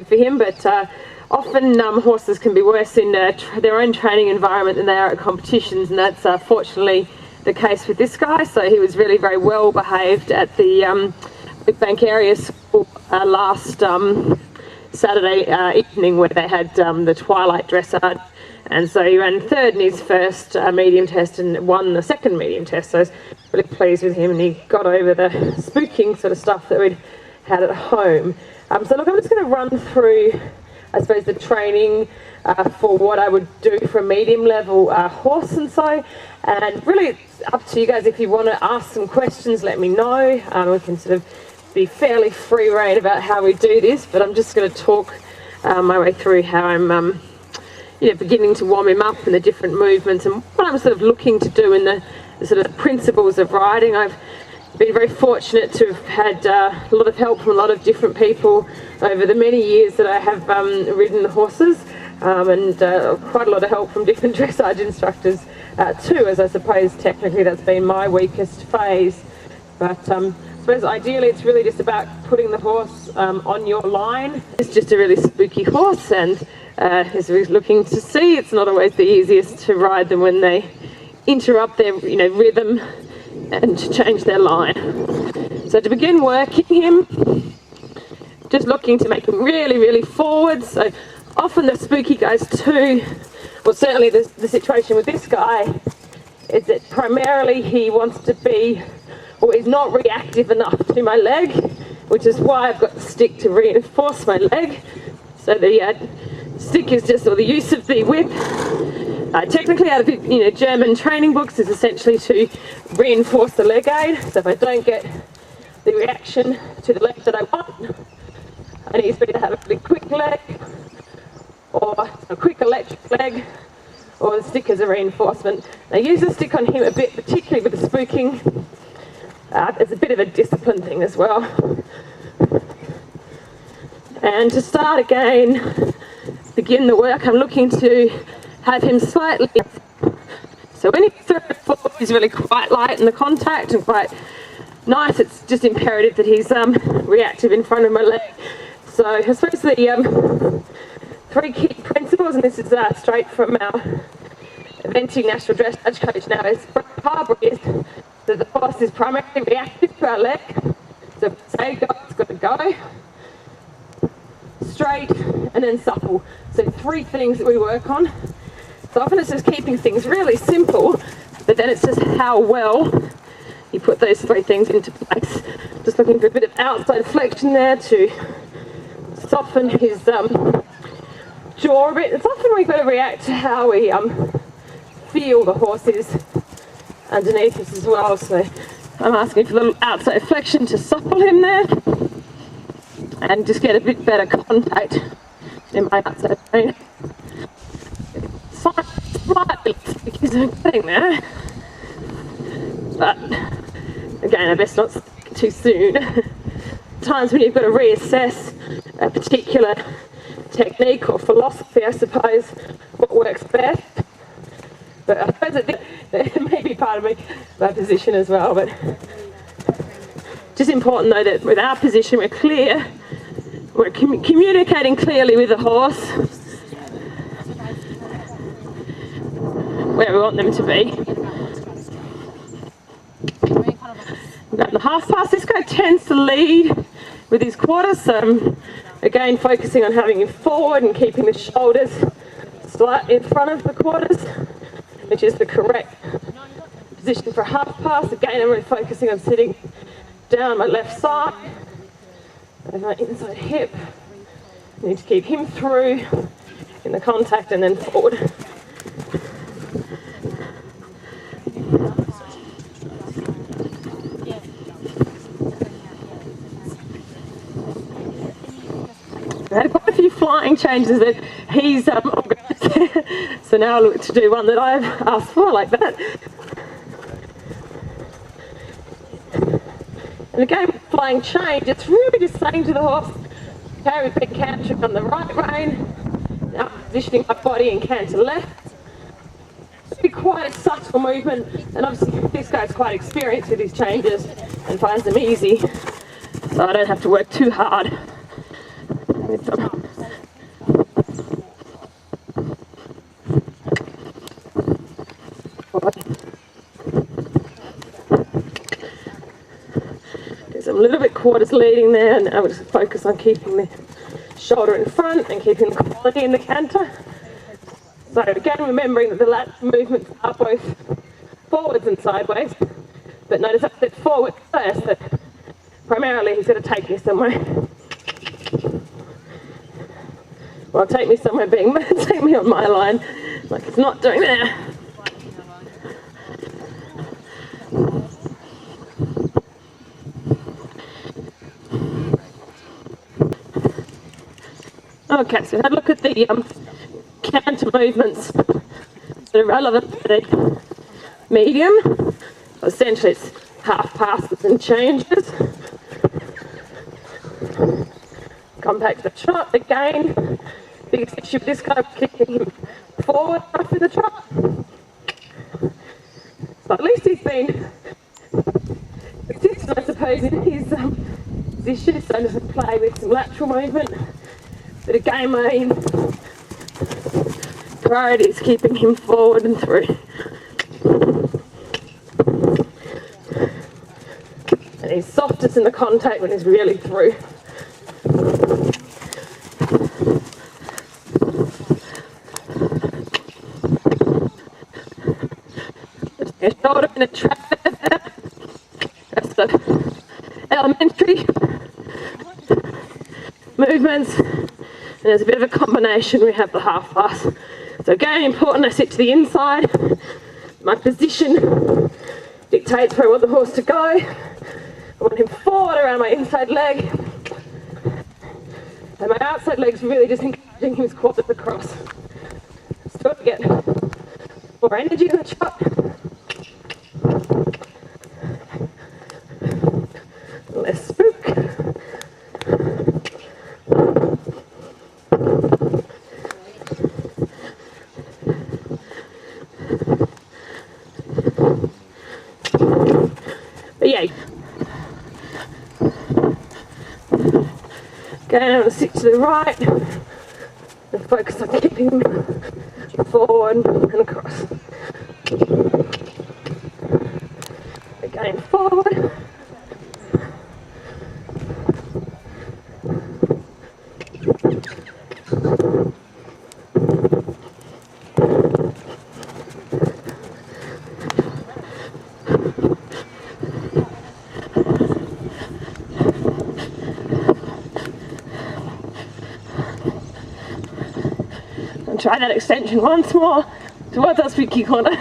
good for him, but often horses can be worse in their own training environment than they are at competitions, and that's fortunately the case with this guy. So he was really very well behaved at the Big Bank area school last Saturday evening, where they had the twilight dressage, and so he ran third in his first medium test and won the second medium test. So I was really pleased with him, and he got over the spooking sort of stuff that we'd had at home. So look, I'm just going to run through, I suppose, the training for what I would do for a medium level horse, and so, and really it's up to you guys. If you want to ask some questions, let me know. We can sort of be fairly free rein about how we do this, but I'm just going to talk my way through how I'm beginning to warm him up and the different movements and what I'm sort of looking to do in the sort of principles of riding. I've been very fortunate to have had a lot of help from a lot of different people over the many years that I have ridden the horses, and quite a lot of help from different dressage instructors too, as I suppose technically that's been my weakest phase. But I suppose ideally it's really just about putting the horse on your line. It's just a really spooky horse, and as we're looking to see, it's not always the easiest to ride them when they interrupt their rhythm and to change their line. So to begin working him, just looking to make him really, really forward. So often the spooky guys too, well certainly the situation with this guy is that primarily he wants to be, or is not reactive enough to my leg, which is why I've got the stick to reinforce my leg. So the stick is just, or the use of the whip, technically out of German training books, is essentially to reinforce the leg aid. So if I don't get the reaction to the leg that I want, I need to have a really quick leg, or a quick electric leg, or the stick as a reinforcement. I use the stick on him a bit, particularly with the spooking. It's a bit of a discipline thing as well. And to start again, begin the work, I'm looking to have him slightly, so when he's third forward, he's really quite light in the contact and quite nice. It's just imperative that he's reactive in front of my leg. So I suppose the three key principles, and this is straight from our eventing national dressage coach now, is is that the horse is primarily reactive to our leg. So if we say go, it's got to go. Straight and then supple. So three things that we work on. So often it's just keeping things really simple, but then it's just how well you put those three things into place. Just looking for a bit of outside flexion there to soften his jaw a bit. It's often we've got to react to how we feel the horse is underneath us as well. So I'm asking for a little outside flexion to supple him there and just get a bit better contact in my outside train. Slightly because I'm getting there, but again, I best not stick too soon. Times when you've got to reassess a particular technique or philosophy, I suppose, what works best. But I suppose it may be part of my position as well. But just important though that with our position we're clear, we're communicating clearly with the horse where we want them to be. About the half pass, this guy tends to lead with his quarters, so again focusing on having him forward and keeping the shoulders slightly in front of the quarters, which is the correct position for a half pass. Again, I'm really focusing on sitting down my left side with my inside hip. I need to keep him through in the contact and then forward. I had quite a few flying changes that he's organised, so now I look to do one that I've asked for like that. And again, flying change, it's really just saying to the horse, okay, we've been cantering on the right rein, now positioning my body and canter left. It's be quite a subtle movement, and obviously this guy's quite experienced with these changes and finds them easy, so I don't have to work too hard with them. little bit quarters leading there, and I would just focus on keeping the shoulder in front and keeping the quality in the canter. So again, remembering that the lat movements are both forwards and sideways, but notice I said forward first, that primarily he's going to take me somewhere. Well, take me somewhere being take me on my line, like it's not doing there. Okay, so have a look at the canter movements that are relevant for the medium. Essentially it's half passes and changes. Come back to the trot again. Biggest issue with this guy, kicking him forward after the trot. So at least he's been consistent, I suppose, in his issues. So just play with some lateral movement. But again, my priority is keeping him forward and through. And he's softest in the contact when he's really through. Shoulder in a trap there. That's the elementary movements. And there's a bit of a combination. We have the half pass. So again, important I sit to the inside. My position dictates where I want the horse to go. I want him forward around my inside leg. And my outside leg's really just encouraging his quads across. Still to get more energy in the trot. Less spook. But yeah. Go down and sit to the right and focus on keeping forward and across. Again, forward. Try that extension once more towards our spooky corner.